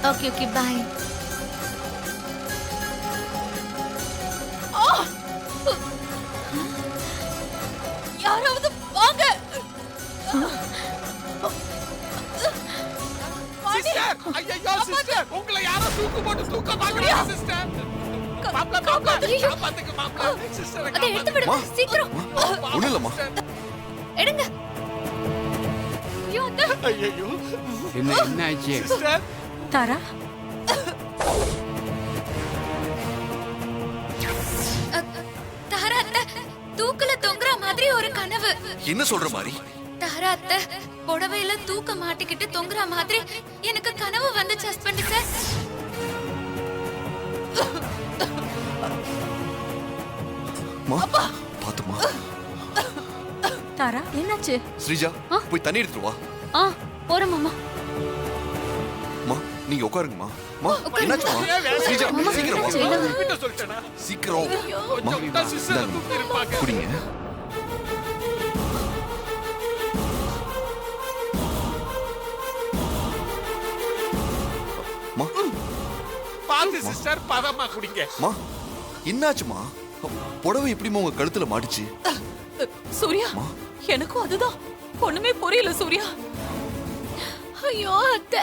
Okay okay bye. யாராவது வாங்க. Sister, ஐயோ சிஸ்டர், உங்களை யாரோ தூக்கு போட்டு தூக்க பாக்குறாங்க சிஸ்டர். மாப்ள காப்பாத்துங்க மாப்ள. சிஸ்டர் அதை எடுத்து விடுங்க சீக்கிரம். ஒண்ணும் இல்லம்மா. எடுங்க. ஐயோ அத்தை. ஐயோ என்ன ஆச்சு? சிஸ்டர் தாரா, தாரா அத்தை, தூக்குல தொங்குற மாதிரி ஒரு கனவு. என்ன சொல்ற மாதிரி? தாரா அத்தை, புடவையில தூக்க மாட்டிக்கிட்டு தொங்குற மாதிரி எனக்கு கனவு வந்துச்சு ஹஸ்பண்ட் சார். பாத்துமா. தாரா என்னாச்சு? ஸ்ரீஜா போய் தண்ணி எடுத்துட்டு வா. போறோம் மாமா. மா நீங்க உட்காருங்கம்மா. மா என்னாச்சுமா? ஸ்ரீஜா சீக்கிரம் வா. கிட்ட சொல்லிட்டேனா? சீக்கிரம். மா கொஞ்சம் சிஸ்டர் தூக்கி இருப்பாங்க. குடிங்க. மா பாத்து சிஸ்டர் பதமா குடிங்க. மா என்னாச்சுமா? புடவை எப்படிமா உங்க கழுத்துல மாட்டுச்சு? சூர்யா, எனக்கும் அதுதான் ஒண்ணுமே புரியல சூர்யா. ஐயோ அத்தை,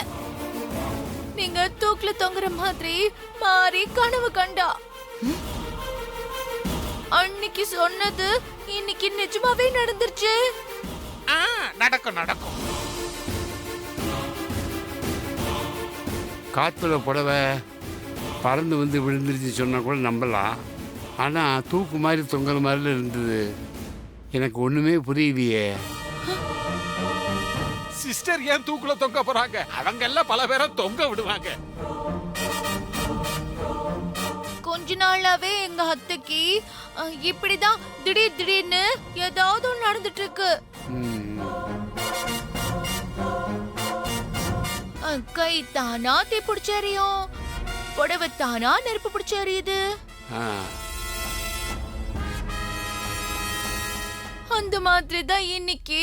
நீங்க தூக்குல தொங்குற மாதிரி மாறி கனவு கண்டா. அன்னைக்கு சொன்னது இன்னைக்கு நிஜமாவே நடந்துருச்சு. நடக்கும் நடக்கும். காத்துல புடவை பறந்து வந்து விழுந்துருச்சு சொன்னா கூட நம்பலாம். ஆனா தூக்கு மாதிரி தொங்குற மாதிரில இருந்தது. எனக்கு ஒண்ணுமே புரியலையே. சிஸ்டர் ஏன் தூக்குல தொங்க போறாங்க? அவங்க எல்லாம் பல பேரை தொங்க விடுவாங்க. கொஞ்ச நாளாவே எங்க அத்தைக்கு இப்படிதான் திடீர்னு ஏதாவது ஒண்ணு நடந்துட்டு இருக்கு. கை தானா தீ பிடிச்சறியும், புடவை தானா நெருப்பு பிடிச்சறியுது. அந்த மாதிரி தான் இன்னைக்கு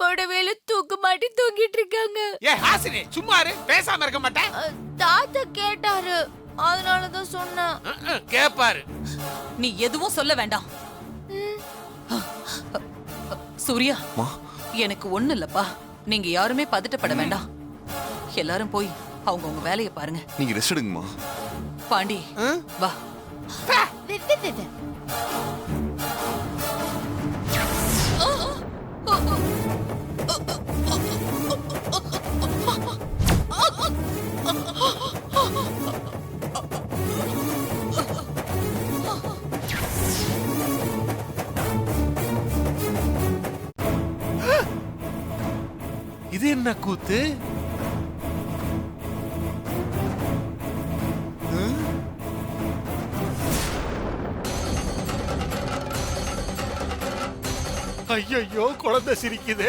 புடவையில தூக்கு மாட்டி தூங்கிட்டு இருக்காங்க. ஏ ஹாசினி சும்மா இரு, பேசாம இருக்க மாட்டேன். தாத்தா கேட்டாரு, அதனாலதான் சொன்னேன். கேப்பாரு. நீ எதுவும் சொல்ல வேண்டாம். சூர்யா, எனக்கு ஒண்ணு இல்லப்பா. நீங்க யாருமே பதட்டப்பட வேண்டாம். எல்லாரும் போய் அவங்க வேலையை பாருங்க. நீங்க ரெஸ்ட் எடுங்கம்மா. பாண்டி வா. இது என்ன கூத்து? ஐயோ குழந்தை சிரிக்குது.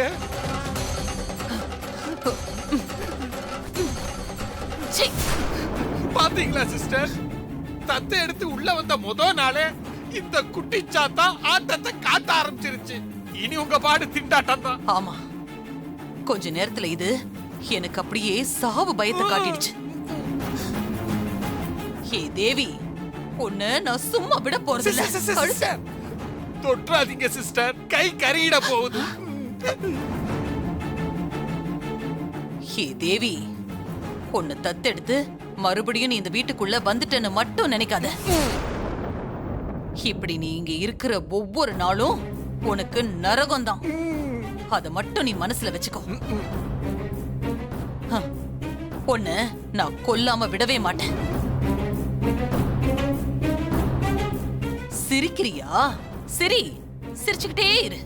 பாத்தீங்களா சிஸ்டர்? தத்தை எடுத்து உள்ள வந்த முதல் நாளே இந்த குட்டி சாத்தா ஆட்டத்தை காட்ட ஆரம்பிச்சிருச்சு. இனி உங்க பாடு திண்டாட்டம் தான். ஆமா, கொஞ்ச நேரத்துல இது எனக்கு அப்படியே சாவு பயத்தை காட்டிடுச்சு. ஏ தேவி, உன்னை நான் சும்மா விட போறது. தொற்றாதீங்க சிஸ்டர், கை கறியிட போகுது. ஏ தேவி, உன்னை தத்தெடுத்து மறுபடியும் நீ இந்த வீட்டுக்குள்ள வந்துட்டேன்னு மட்டும் நினைக்காத. இப்படி நீ இங்க இருக்கிற ஒவ்வொரு நாளும் உனக்கு நரகம்தான். அத மட்டும் நீ மனசுல வச்சுக்கோ. உன்னை நான் கொல்லாம விடவே மாட்டேன். சிரிக்கிறியா? சரி, சிரிச்சுக்கிட்டே இரு.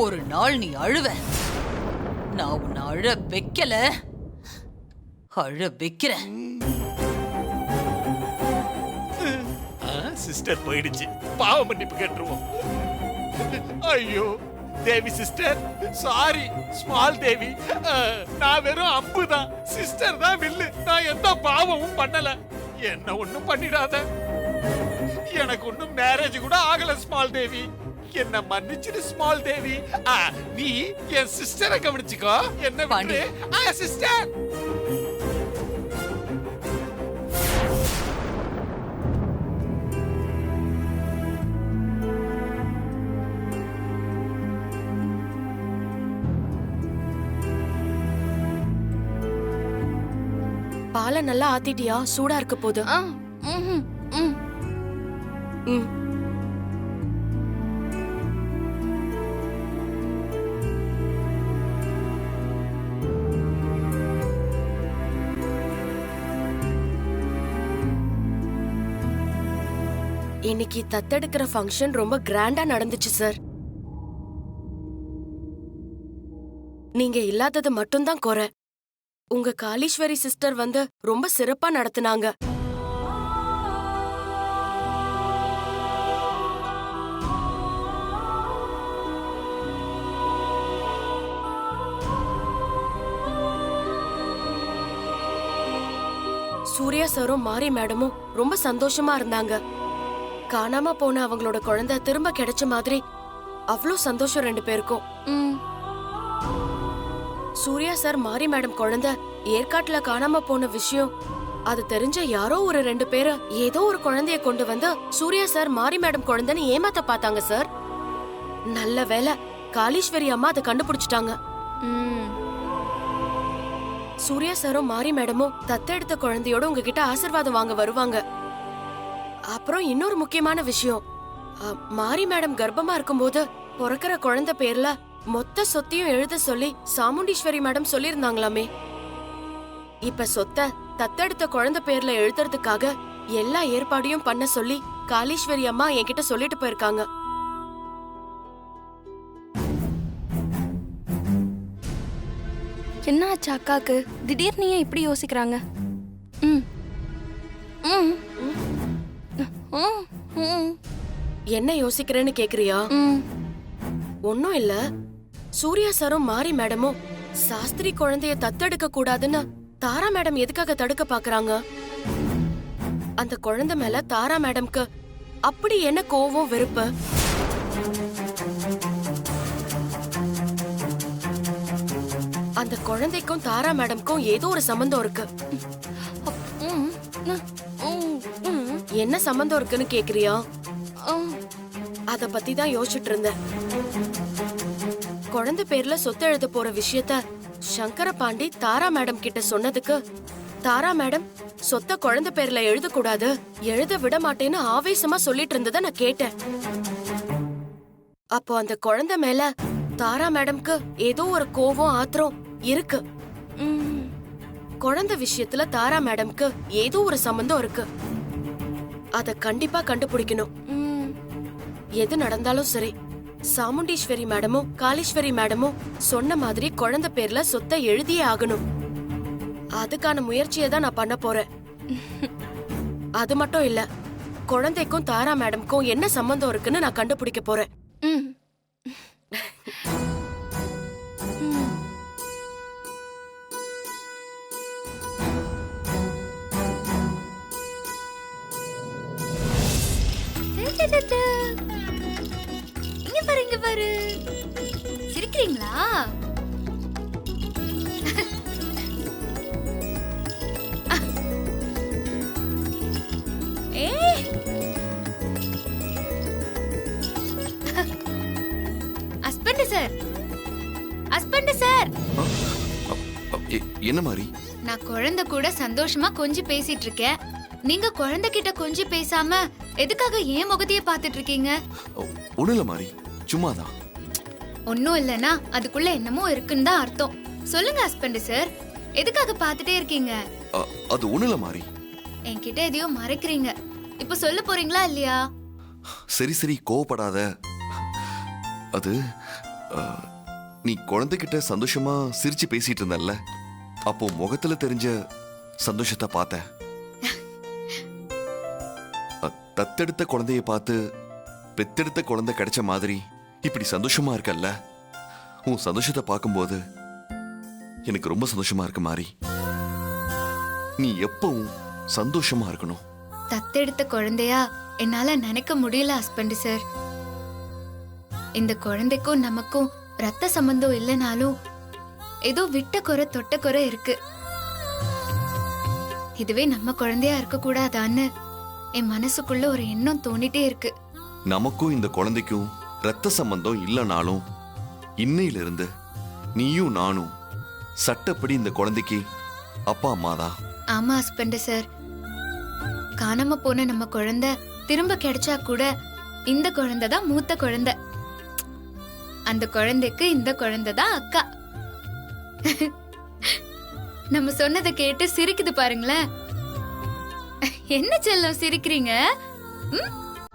ஒரு நாள் நீ அழுவ. நான் உன்னை அழ வைக்கல, அழ வைக்கிறேன். சிஸ்டர் போயிடுச்சு, பாவ மன்னிப்பு கேட்டுருவோம். ஐயோ, தேவி சிஸ்டர் சாரி ஸ்மால் தேவி நான் வெறும் அம்பு தான் சிஸ்டர் தான் வில்லு நான் எந்த பாவமும் பண்ணல என்ன ஒண்ணும் பண்ணிடாத எனக்கு ஒண்ணும் மேரேஜ் கூட ஆகல ஸ்மால் தேவி என்ன மன்னிச்சிரு ஸ்மால் தேவி நீ என் சிஸ்டரை கவனிச்சுக்கோ என்ன பாண்டி. விட்டு சிஸ்டர் பாலை நல்லா ஆத்திட்டியா? சூடா இருக்க போது. ம். இன்னைக்கு தத்தெடுக்கிற ஃபங்க்ஷன் ரொம்ப கிராண்டா நடந்துச்சு சார். நீங்க இல்லாதது மட்டும்தான் குறை. உங்க காளீஸ்வரி சிஸ்டர் வந்து ரொம்ப சிறப்பா நடத்துனாங்க. சூர்யா சாரும் மாரி மேடமும் ரொம்ப சந்தோஷமா இருந்தாங்க. காணாம போன அவங்களோட குழந்தை திரும்ப கிடைச்ச மாதிரி அவ்வளோ சந்தோஷம் ரெண்டு பேருக்கும். சூர்யா சார் மாரி மேடம் குழந்தை ஏற்காட்டுல காணாம போன விஷயம் அது தெரிஞ்ச யாரோ ஒரு ரெண்டு பேரு ஏதோ ஒரு குழந்தைய கொண்டு வந்து சூர்யா சார் மாரி மேடம் குழந்தைன்னு ஏமாத்த பார்த்தாங்க சார். நல்ல வேளை காளீஸ்வரி அம்மா அதை கண்டுபிடிச்சிட்டாங்க. சூர்யா சாரும் மாரி மேடமும் தத்தெடுத்த குழந்தையோட உங்ககிட்ட ஆசீர்வாதம் வாங்க வருவாங்க. அப்புறம் இன்னொரு முக்கியமான விஷயம், மாரி மேடம் கர்ப்பமா இருக்கும்போது பிறக்கிற குழந்தை பேர்ல மொத்த சொத்தையும் எழுத சொல்லி சாமுண்டீஸ்வரி மேடம் சொல்லிருந்தாங்களாமே. இப்ப சொத்தை தத்தெடுத்த குழந்தை பேர்ல எழுதுறதுக்காக எல்லா ஏற்பாடையும் பண்ண சொல்லி காளீஸ்வரி அம்மா என்கிட்ட சொல்லிட்டு போயிருக்காங்க. என்ன ஆச்சு அக்காக்கு? திடீர்னு ஏன் இப்படி யோசிக்கிறாங்க? ம் ம் ம் ம் என்ன யோசிக்கிறேன்னு கேக்குறியா? ம் ஒன்னும் இல்ல. சூர்யா சாரும் மாரி மேடமும் சாஸ்திரி குழந்தைய தத்தெடுக்க கூடாதுன்னு தாரா மேடம் எதுக்காக தடுக்க பாக்குறாங்க? அந்த குழந்தை மேல தாரா மேடம்க்கு அப்படி என்ன கோவம் வெறுப்பு? அந்த குழந்தைக்கும் தாரா மேடம்க்கும் ஏதோ ஒரு சம்பந்தம் இருக்கு. ம் ம் என்ன சம்பந்தம் இருக்குன்னு கேக்குறியா? ம் அத பத்தி தான் யோசிச்சுட்டு இருந்தேன். குழந்தை பேர்ல சொத்து எழுத போற விஷயத்த சங்கர பாண்டி தாரா மேடம் கிட்ட சொன்னதுக்கு தாரா மேடம் சொத்த குழந்தை பேர்ல எழுதக்கூடாது, எழுத விட மாட்டேன்னு ஆவேசமா சொல்லிட்டு இருந்தத நான் கேட்டேன். அப்போ அந்த குழந்தை மேல தாரா மேடம்க்கு ஏதோ ஒரு கோவம் ஆத்திரம் இருக்கு. ம் குழந்தை விஷயத்துல தாரா மேடம்க்கு ஏதோ ஒரு சம்பந்தம் இருக்கு. அத கண்டிப்பா கண்டுபிடிக்கணும். ம் எது நடந்தாலும் சரி, சாமுண்டீஸ்வரி மேடமும் காளீஸ்வரி மேடமும் சொன்ன மாதிரி குழந்தை பேர்ல சொத்தை எழுதியே ஆகணும். அதுக்கான முயற்சியை தான் நான் பண்ண போறேன். அது மட்டும் இல்ல, குழந்தைக்கும் தாரா மேடம்க்கும் என்ன சம்பந்தம் இருக்குன்னு நான் கண்டுபிடிக்க போறேன். ம் இங்க பாரு இங்க பாரு. சிரிக்கிறீங்களா? ஹஸ்பண்ட் சார், ஹஸ்பண்ட் சார், என்ன மாதிரி? நான் குழந்தை கூட சந்தோஷமா கொஞ்சி பேசிட்டு இருக்கேன். நீங்க குழந்தை கிட்ட கொஞ்சி பேசாம எதுக்காக ஏன் முகத்தையே பாத்துட்டு இருக்கீங்க? ஒண்ணும் இல்ல மாதிரி, சும்மாதான். ஒன்னும் இல்லனா அதுக்குள்ள என்னமோ இருக்குன்னு தான் அர்த்தம். சொல்லுங்க ஹஸ்பண்ட் சார், எதுக்காக பாத்துட்டே இருக்கீங்க? அது ஒண்ணும் இல்ல மாதிரி. என்கிட்ட எதையோ மறைக்கிறீங்க. இப்ப சொல்ல போறீங்களா இல்லையா? சரி சரி, கோவப்படாத. அது நீ குழந்தைகிட்ட சந்தோஷமா சிரிச்சு பேசிட்டு இருந்தல்ல, அப்போ முகத்துல தெரிஞ்ச சந்தோஷத்தை பார்த்தேன். தத்தெடுத்த குழந்தைய பார்த்து பெத்தெடுத்த குழந்தை கிடைச்ச மாதிரி இப்படி சந்தோஷமா இருக்கல்ல, உன் சந்தோஷத்தை பார்க்கும்போது எனக்கு ரொம்ப சந்தோஷமா இருக்கு மாறி. நீ எப்பவும் சந்தோஷமா இருக்கணும். தத்தெடுத்த குழந்தையா என்னால நினைக்க முடியல ஹஸ்பண்ட் சார். இந்த குழந்தைக்கும் நமக்கும் ரத்த சம்பந்தம் இல்லைனாலும் ஏதோ விட்ட குறை தொட்ட குறை இருக்கு. இதுவே நம்ம குழந்தையா இருக்க கூடாதான்னு என் மனசுக்குள்ள ஒரு எண்ணம் தோணிட்டே இருக்கு. நமக்கும் இந்த குழந்தைக்கும் ரத்த சம்பந்தம் இல்லைனாலும் இன்னையிலிருந்து நீயும் நானும் சட்டப்படி இந்த குழந்தைக்கு அப்பா அம்மா தான். ஆமா ஹஸ்பண்ட் சார், காணாம போன நம்ம குழந்தை திரும்ப கிடைச்சா கூட இந்த குழந்தை தான் மூத்த குழந்தை. அந்த குழந்தைக்கு இந்த குழந்தை தான் அக்கா. நம்ம சொன்னதை கேட்டு சிரிக்குது பாருங்களேன். என்ன செல்லம் சிரிக்கிறீங்க?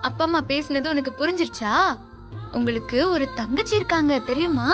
அப்பா அம்மா பேசினது உனக்கு புரிஞ்சிருச்சா? உங்களுக்கு ஒரு தங்கச்சி இருக்காங்க தெரியுமா?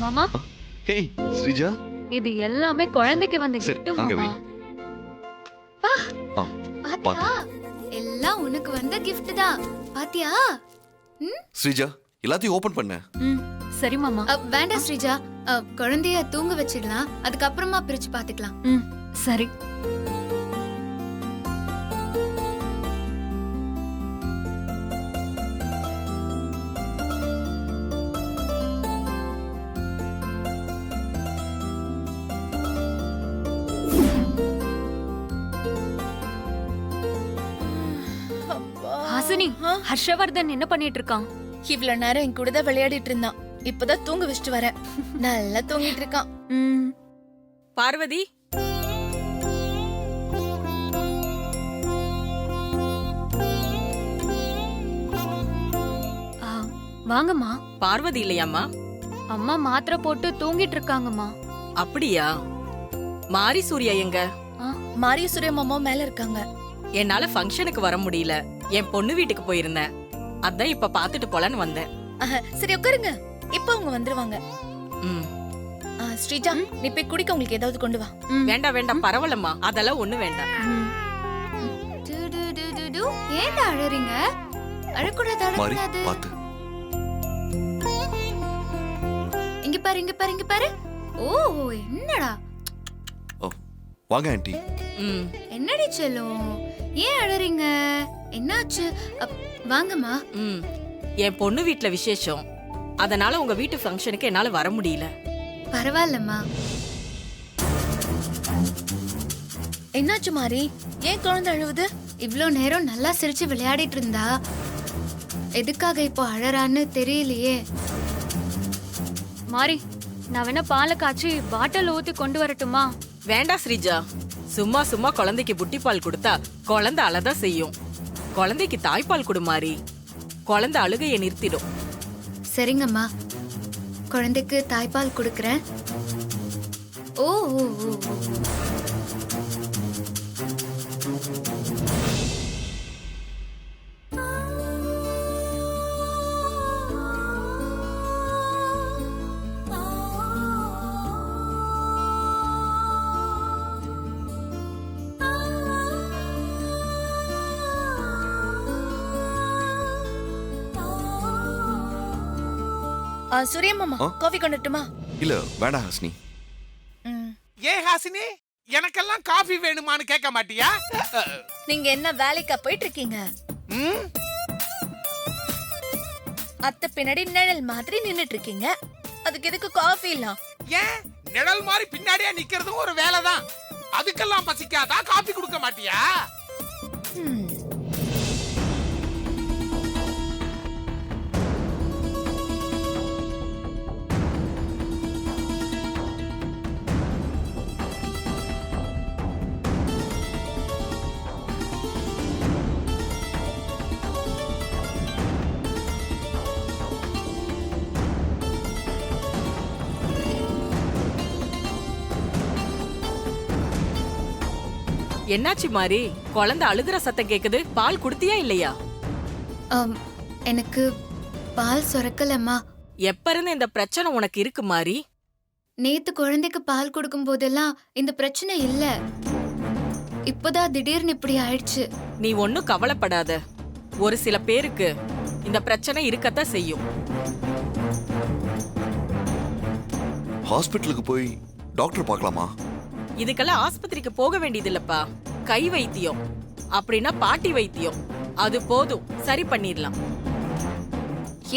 மாமா, ஹேய் ஸ்ரீஜா, இது எல்லாமே குழந்தைக்கு வந்த சரி gift அங்க வை. மாமா. ஆ, பாத்தியா? எல்லாம் உனக்கு வந்த gift தான். பாத்தியா? ஸ்ரீஜா எல்லாத்தையும் ஓபன் பண்ண. சரி மாமா. வேண்டாம் ஸ்ரீஜா, குழந்தைய தூங்க வச்சிடலாம், அதுக்கப்புறமா பிரிச்சு பாத்துக்கலாம். சரி. ஹாசினி, ஹர்ஷவர்தன் என்ன பண்ணிட்டு இருக்கான்? இவ்வளவு நேரம் என் கூட தான் விளையாடிட்டு இருந்தான். இப்பதான் தூங்க வச்சுட்டு வரேன். நல்லா தூங்கிட்டு இருக்கான். பார்வதி, வாங்கம்மா. பார்வதி இல்லையாம்மா? அம்மா மாத்திரை போட்டு தூங்கிட்டு இருக்காங்கம்மா. அப்படியா? மாரி சூர்யா எங்க? மாரிய சூரிய மாமா மேல இருக்காங்க. என்னால ஃபங்க்ஷனுக்கு வர முடியல, என் பொண்ணு வீட்டுக்கு போயிருந்தேன். அதான் இப்ப பாத்துட்டு போலான்னு வந்தேன். சரி உட்காருங்க, இப்ப அவங்க வந்துருவாங்க. ம். ஸ்ரீஜா, நீ போய் குடிக்க உங்களுக்கு ஏதாவது கொண்டு வா. வேண்டாம் வேண்டாம், பரவாயில்லம்மா, அதெல்லாம் ஒண்ணு வேண்டாம். ஏன்டா அழறீங்க? அழக்கூடாது, மாறி அழக்கூடாது. பாத்து. இங்க பாரு, இங்க பாரு, இங்க பாரு. ஓ, என்னடா? ஓ, வாங்க ஆண்டி. ம். என்னடி செல்லும், ஏன் அழறீங்க? என்னாச்சு? வாங்கம்மா. ம். என் பொண்ணு வீட்ல விசேஷம், அதனால உங்க வீட்டு ஃபங்க்ஷனுக்கு என்னால வர முடியல. பரவாயில்லம்மா. என்னாச்சு மாறி? ஏன் குழந்தை அழுவுது? இவ்ளோ நேரம் நல்லா சிரிச்சு விளையாடிட்டு இருந்தா எதுக்காக இப்போ அழறான்னு தெரியலையே. மாறி, நான் வேணா பாலை காய்ச்சி பாட்டில் ஊத்தி கொண்டு வரட்டுமா? வேண்டாம் ஸ்ரீஜா. சும்மா சும்மா குழந்தைக்கு புட்டிப்பால் கொடுத்தா குழந்தை அழதான் செய்யும். குழந்தைக்கு தாய்ப்பால் கொடு மாறி. குழந்தை அழுகையை நிறுத்திடும். சரிங்கம்மா, குழந்தைக்கு தாய்ப்பால் கொடுக்கறேன். ஓ ஓ ஓ ஓ. சூர்யா மாமா, காஃபி கொண்டுட்டுமா? இல்ல வேண்டாம் ஹாசினி. ஏ ஹாசினி, எனக்கெல்லாம் காஃபி வேணுமான்னு கேட்க மாட்டியா? நீங்க என்ன வேலைக்கா போயிட்டு இருக்கீங்க? ம்? அத்தை பின்னாடி நிழல் மாதிரி நின்னுட்டு இருக்கீங்க. அதுக்கு எதுக்கு காஃபி இல்ல? ஏன் நிழல் மாதிரி பின்னாடியே நிக்கிறதும் ஒரு வேலைதான். அதுக்கெல்லாம் பசிக்காதா? காஃபி கொடுக்க மாட்டியா? என்னாச்சு மாறி? குழந்தை அழுகுற சத்தம் கேக்குது. பால் குடுத்தியா இல்லையா? எனக்கு பால் சுரக்கலம்மா. எப்ப இருந்து இந்த பிரச்சனை உனக்கு இருக்கு மாறி? நேத்து குழந்தைக்கு பால் கொடுக்கும் போதெல்லாம் இந்த பிரச்சனை இல்ல. இப்போதான் திடீர்னு இப்படி ஆயிடுச்சு. நீ ஒன்னும் கவலைப்படாத. ஒரு சில பேருக்கு இந்த பிரச்சனை இருக்கத்தான் செய்யும். ஹாஸ்பிட்டலுக்கு போய் டாக்டர் பார்க்கலாமா? இதுக்கெல்லாம் ஆஸ்பத்திரிக்கு போக வேண்டியது இல்லப்பா. கை வைத்தியம், அப்படின்னா பாட்டி வைத்தியம், அது போதும், சரி பண்ணிடலாம்.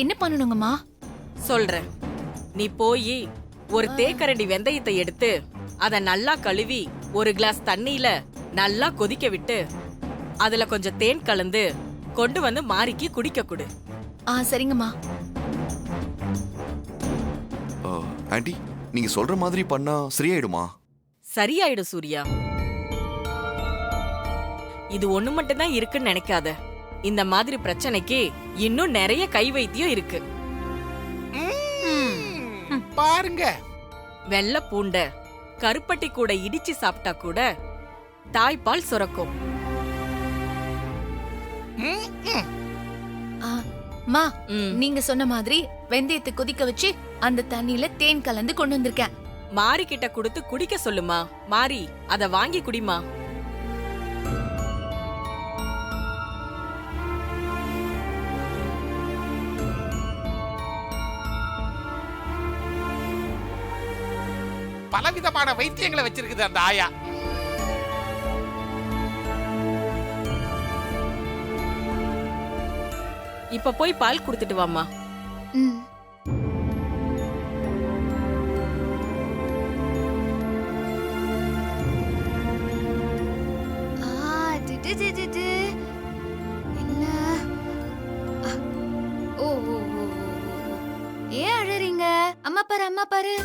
என்ன பண்ணணுங்கம்மா? சொல்றேன். நீ போய் ஒரு தேக்கரண்டி வெந்தயத்தை எடுத்து அத நல்லா கழுவி ஒரு கிளாஸ் தண்ணியில நல்லா கொதிக்க விட்டு அதுல கொஞ்சம் தேன் கலந்து கொண்டு வந்து மாறிக்கு குடிக்க கொடு. சரிங்கம்மா. ஆண்டி, நீங்க சொல்ற மாதிரி பண்ணா சரியாயிடுமா? சரியாயிடும் சூர்யா. இது ஒண்ணு மட்டும்தான் இருக்குன்னு நினைக்காத. இந்த மாதிரி பிரச்சனைக்கு இன்னும் நிறைய கை வைத்தியம் இருக்கு. பாருங்க, வெள்ளை பூண்ட கருப்பட்டி கூட இடிச்சு சாப்பிட்டா கூட தாய்ப்பால் சுரக்கும். மா, நீங்க சொன்ன மாதிரி வெந்தயத்தை கொதிக்க வச்சு அந்த தண்ணியில தேன் கலந்து கொண்டு வந்திருக்கேன். மாரி கிட்ட கொடுத்து குடிக்க சொல்லுமா. மாரி, அத வாங்கி குடிமா. பலவிதமான வைத்தியங்களை வச்சிருக்குது அந்த ஆயா. இப்ப போய் பால் குடுத்துட்டு வாமா. ம். என்ன? ஓ ஓ ஓ. ஏன் அழறீங்க? அம்மா பாரு, அம்மா பாரு.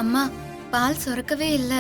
அம்மா, பால் சுரக்கவே இல்லை.